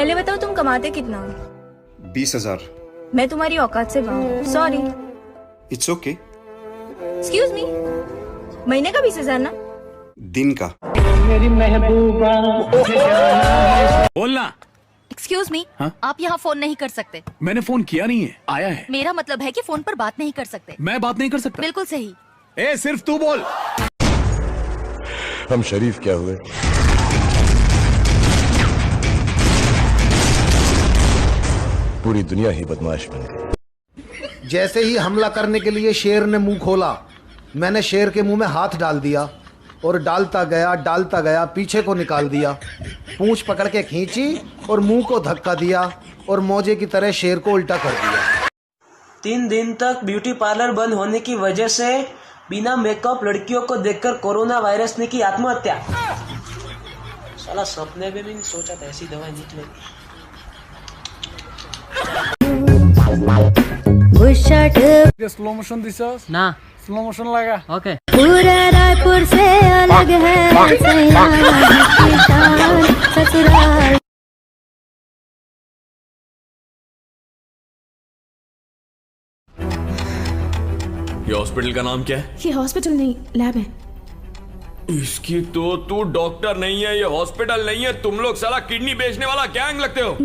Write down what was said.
पहले बताओ तुम कमाते कितना? 20,000। मैं तुम्हारी औकात से बाहर। Sorry. It's okay. Excuse me, महीने का 20,000 ना? दिन का। बोलना। एक्सक्यूज मी, हाँ? आप यहाँ फोन नहीं कर सकते। मैंने फोन किया नहीं है, आया है। मेरा मतलब है कि फोन पर बात नहीं कर सकते। मैं बात नहीं कर सकता। बिल्कुल सही। ए, सिर्फ तू बोल। हम शरीफ क्या हुए? पूरी दुनिया ही बदमाश बन गई। जैसे ही हमला करने के लिए शेर ने मुंह खोला, मैंने शेर के मुंह में हाथ डाल दिया और डालता गया पीछे को निकाल दिया, पूंछ पकड़ के खींची और मुंह को धक्का दिया और मौजे की तरह शेर को उल्टा कर दिया। 3 दिन तक ब्यूटी पार्लर बंद होने की वजह से बिना मेकअप लड़कियों को देखकर कोरोना वायरस ने की आत्महत्या। साला सपने में भी नहीं सोचा था ऐसी दवाई निकलेगी। स्लो मोशन दिसस ना स्लो मोशन लगा। ओके पूरे रायपुर से अलग है ससुराल। ये हॉस्पिटल का नाम क्या है? ये हॉस्पिटल नहीं, लैब है। इसकी तो तू डॉक्टर नहीं है, ये हॉस्पिटल नहीं है, तुम लोग साला किडनी बेचने वाला गैंग लगते हो।